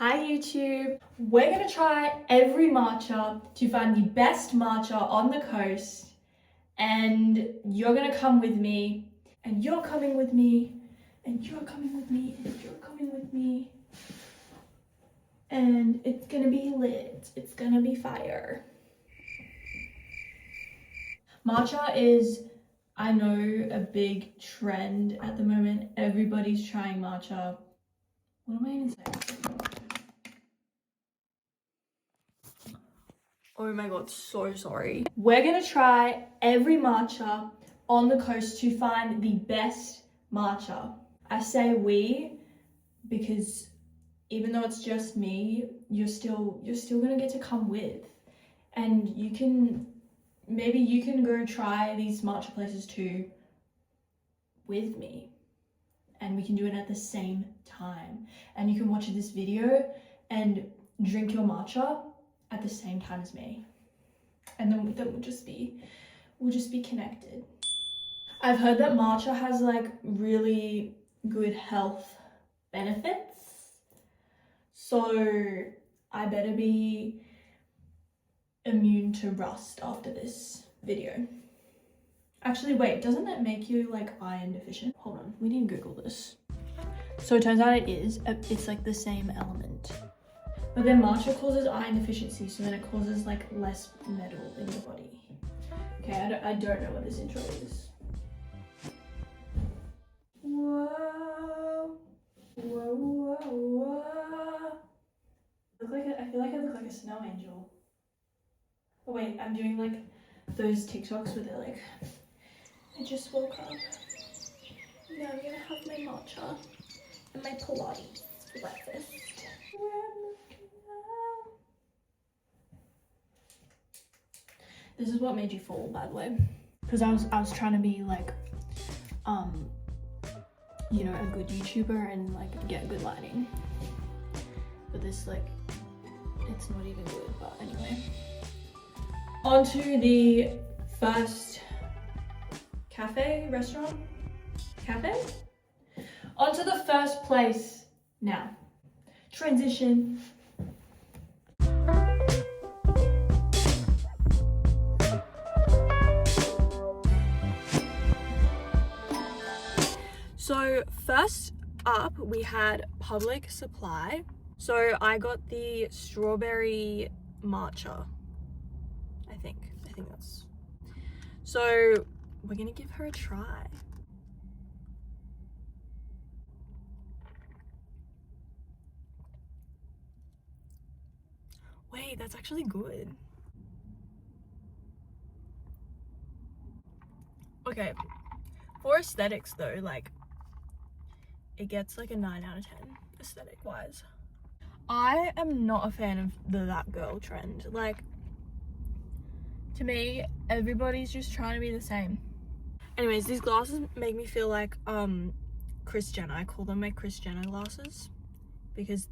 Hi YouTube! We're gonna try every matcha to find the best matcha on the coast, and you're gonna come with me, and you're coming with me, and you're coming with me, and you're coming with me, and it's gonna be lit. It's gonna be fire. Matcha is, I know, a big trend at the moment. Everybody's trying matcha. What am I even saying? Oh my god, so sorry. We're gonna try every matcha on the coast to find the best matcha. I say we because even though it's just me, you're still gonna get to come with. And maybe you can go try these matcha places too with me. And we can do it at the same time. And you can watch this video and drink your matcha at the same time as me, and then we'll just be connected. I've heard that matcha has like really good health benefits, so I better be immune to rust after this video. Actually, wait, doesn't that make you like iron deficient? Hold on, we need to Google this. So it turns out it's like the same element. But then matcha causes iron deficiency, so then it causes like less metal in your body. Okay, I don't know what this intro is. Whoa, whoa, whoa, whoa. I feel like I look like a snow angel. Oh wait, I'm doing like those TikToks where they're like, I just woke up. Now I'm gonna have my matcha and my Pilates for breakfast. This is what made you fall, by the way, because I was trying to be like, you know, a good YouTuber and like get good lighting. But this like, it's not even good. But anyway, on to the first restaurant. On to the first place now. Transition. So first up we had Public Supply. So I got the strawberry matcha. I think that's. So we're gonna give her a try. Wait, that's actually good. Okay, for aesthetics though, like it gets like a 9 out of 10 aesthetic wise. I am not a fan of the that girl trend. Like, to me, everybody's just trying to be the same. Anyways, these glasses make me feel like Kris Jenner. I call them my Kris Jenner glasses because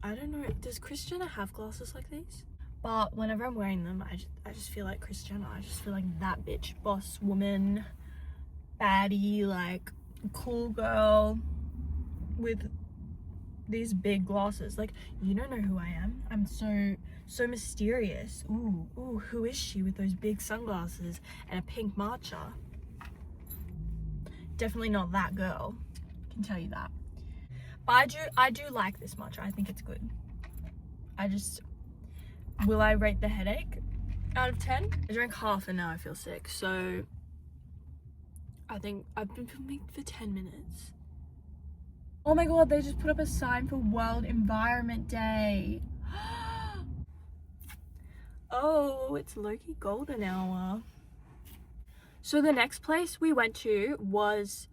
I don't know, does Kris Jenner have glasses like these? But whenever I'm wearing them, I just feel like Kris Jenner. I just feel like that bitch, boss woman, baddie, like cool girl with these big glasses. Like, you don't know who I am. I'm so mysterious. Ooh, who is she with those big sunglasses and a pink matcha? Definitely not that girl, I can tell you that. But I do like this matcha. I think it's good. Will I rate the headache out of 10? I drank half and now I feel sick, so I think I've been filming for 10 minutes. Oh my god, they just put up a sign for World Environment Day. Oh, it's low-key golden hour. So the next place we went to was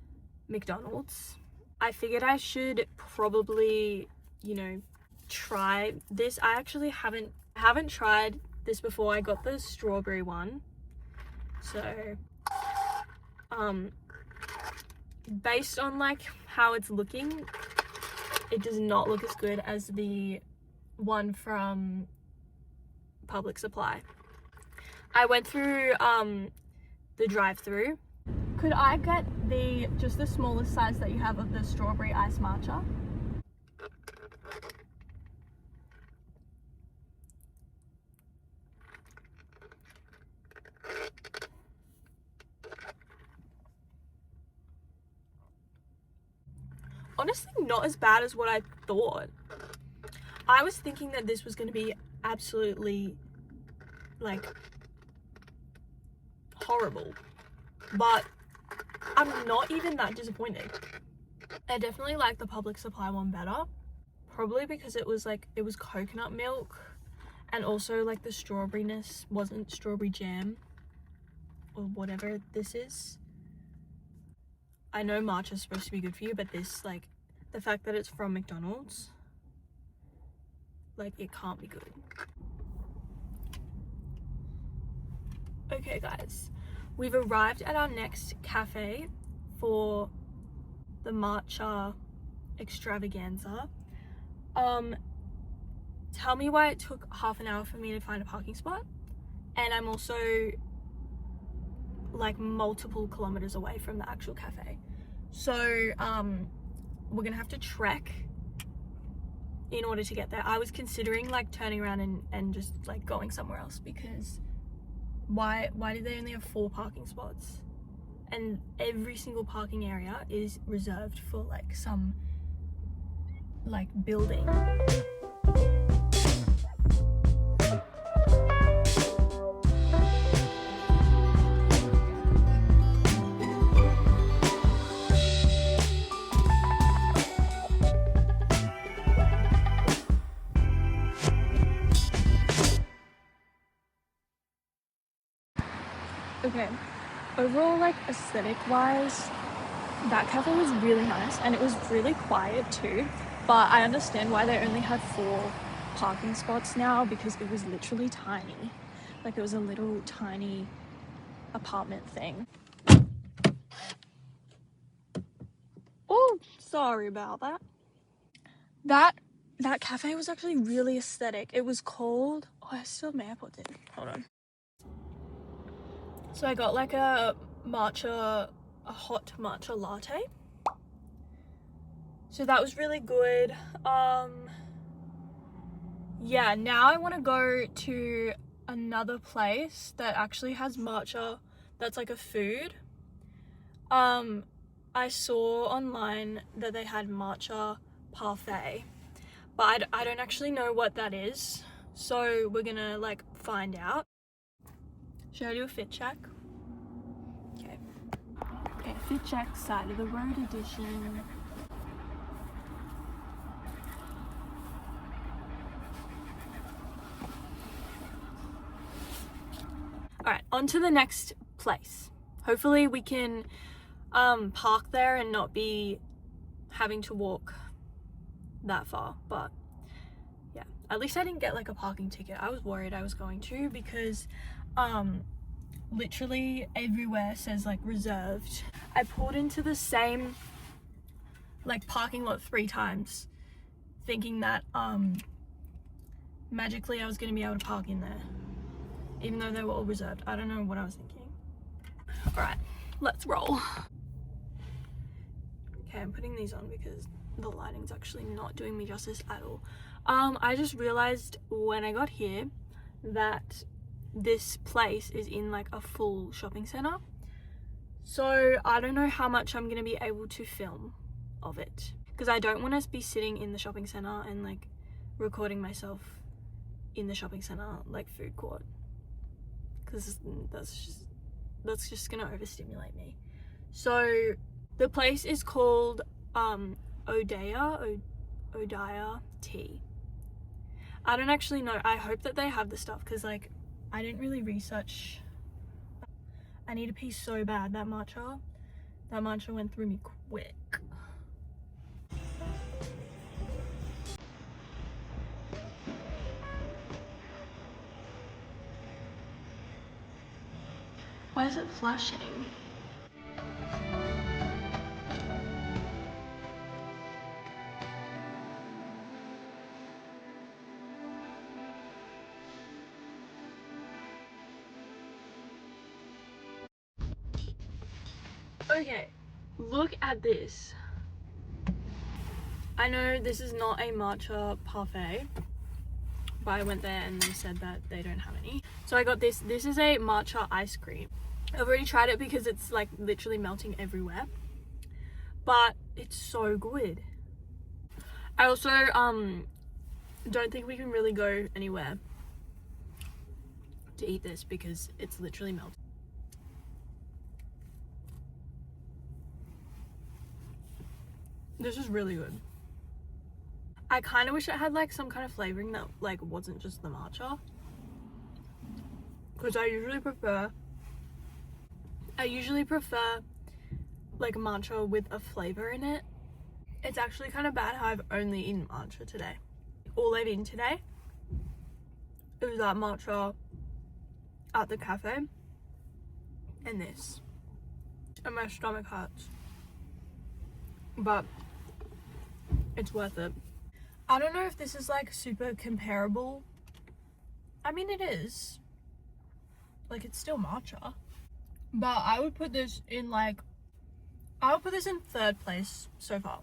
McDonald's. I figured I should probably, you know, try this. I actually haven't tried this before. I got the strawberry one. So, based on like how it's looking, it does not look as good as the one from Public Supply. I went through the drive-through. Could I get just the smallest size that you have of the strawberry iced matcha? honestly not as bad as what I thought. I was thinking that this was going to be absolutely like horrible, but I'm not even that disappointed. I definitely like the Public Supply one better, probably because it was coconut milk, and also like the strawberryness wasn't strawberry jam or whatever this is. I know matcha is supposed to be good for you, but this, like, the fact that it's from McDonald's, like, it can't be good. Okay guys, we've arrived at our next cafe for the matcha extravaganza. Tell me why it took half an hour for me to find a parking spot, and I'm also like multiple kilometers away from the actual cafe, so we're gonna have to trek in order to get there. I was considering like turning around and just like going somewhere else, because why did they only have 4 parking spots, and every single parking area is reserved for like some like building. Okay, overall, like, aesthetic wise, that cafe was really nice, and it was really quiet too, but I understand why they only had 4 parking spots now, because it was literally tiny. Like, it was a little tiny apartment thing. Oh, sorry about that. That cafe was actually really aesthetic. It was called, oh, I still have my AirPods in, hold on. So I got like a hot matcha latte. So that was really good. Yeah, now I want to go to another place that actually has matcha that's like a food. I saw online that they had matcha parfait, but I don't actually know what that is. So we're gonna like find out. Should I do a fit check? Okay. Okay, fit check, side of the road edition. Alright, on to the next place. Hopefully we can park there and not be having to walk that far, but yeah, at least I didn't get like a parking ticket. I was worried I was going to, because literally everywhere says like reserved. I pulled into the same like parking lot 3 times thinking that magically I was going to be able to park in there, even though they were all reserved. I don't know what I was thinking. Alright, let's roll. Okay, I'm putting these on because the lighting's actually not doing me justice at all. I just realized when I got here that this place is in like a full shopping center, so I don't know how much I'm gonna be able to film of it, because I don't want to be sitting in the shopping center and like recording myself in the shopping center like food court, because that's just gonna overstimulate me. So the place is called Odaya Tea. I don't actually know. I hope that they have the stuff, because like I didn't really research. I need a pee so bad. That matcha went through me quick. Why is it flashing? Okay, look at this. I know this is not a matcha parfait, but I went there and they said that they don't have any. So I got this. This is a matcha ice cream. I've already tried it because it's like literally melting everywhere. but it's so good. I also don't think we can really go anywhere to eat this because it's literally melted. This is really good. I kind of wish it had like some kind of flavoring that like wasn't just the matcha, because I usually prefer like matcha with a flavor in it. It's actually kind of bad how I've only eaten matcha today. All I've eaten today is that matcha at the cafe and this, and my stomach hurts, but it's worth it. I don't know if this is like super comparable. I mean, it is, like, it's still matcha, but I would put this in like, I would put this in third place so far,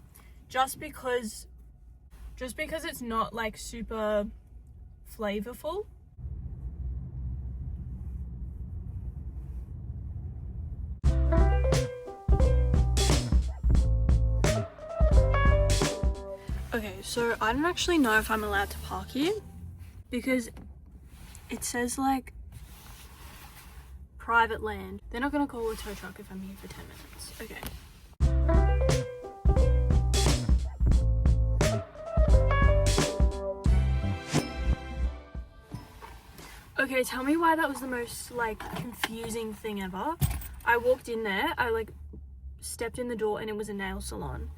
just because it's not like super flavorful. Okay, so I don't actually know if I'm allowed to park here because it says like private land. They're not gonna call a tow truck if I'm here for 10 minutes. Okay. Okay, tell me why that was the most like confusing thing ever. I walked in there, I like stepped in the door and it was a nail salon.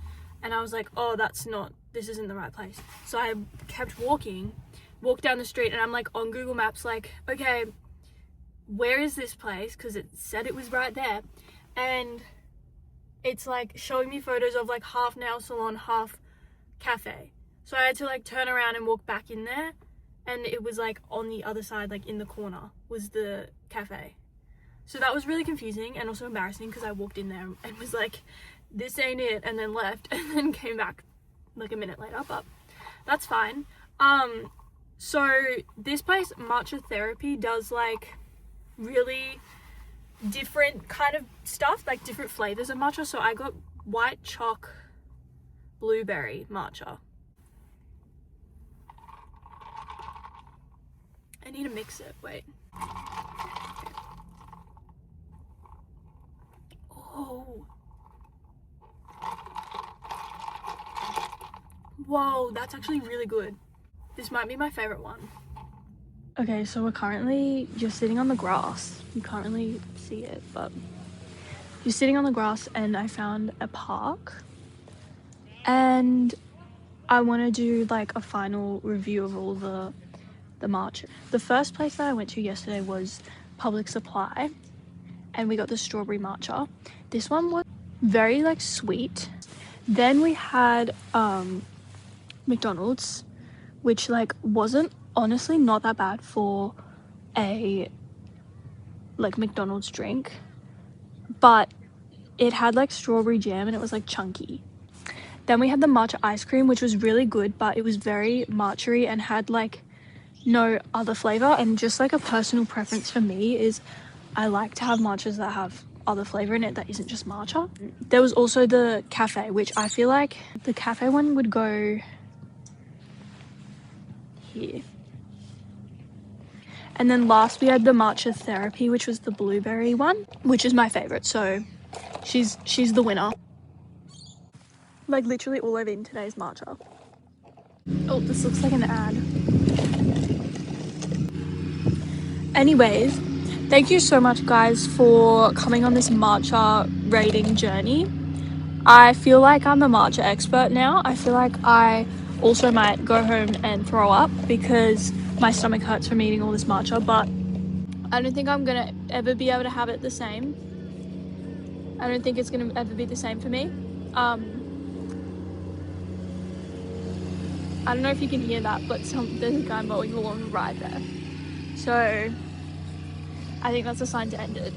And I was like, oh, this isn't the right place. So I kept walked down the street, and I'm like on Google Maps like, okay, where is this place? Because it said it was right there. And it's like showing me photos of like half nail salon, half cafe. So I had to like turn around and walk back in there. And it was like on the other side, like in the corner, was the cafe. So that was really confusing and also embarrassing because I walked in there and was like, this ain't it, and then left and then came back like a minute later, but that's fine. So this place, Matcha Therapy, does like really different kind of stuff, like different flavors of matcha. So I got white choc blueberry matcha. I need to mix it, wait. Oh. Whoa, that's actually really good. This might be my favorite one. Okay, so we're currently just sitting on the grass. You can't really see it, but you're sitting on the grass, and I found a park. And I want to do like a final review of all the matcha. The first place that I went to yesterday was Public Supply, and we got the strawberry matcha. This one was very like sweet. Then we had McDonald's, which like wasn't honestly not that bad for a like McDonald's drink, but it had like strawberry jam and it was like chunky. Then we had the matcha ice cream, which was really good, but it was very matcha-y and had like no other flavor. And just like a personal preference for me is I like to have matchas that have other flavor in it that isn't just matcha. There was also the cafe, which I feel like the cafe one would go here. And then last we had the Matcha Therapy, which was the blueberry one, which is my favorite. So she's the winner. Like literally all I've eaten today is matcha. Oh, this looks like an ad. Anyways, thank you so much guys for coming on this matcha rating journey. I feel like I'm a matcha expert now. I feel like I also might go home and throw up because my stomach hurts from eating all this matcha, but I don't think I'm gonna ever be able to have it the same. I don't think it's gonna ever be the same for me. I don't know if you can hear that, but there's a guy mowing the lawn right there. So I think that's a sign to end it.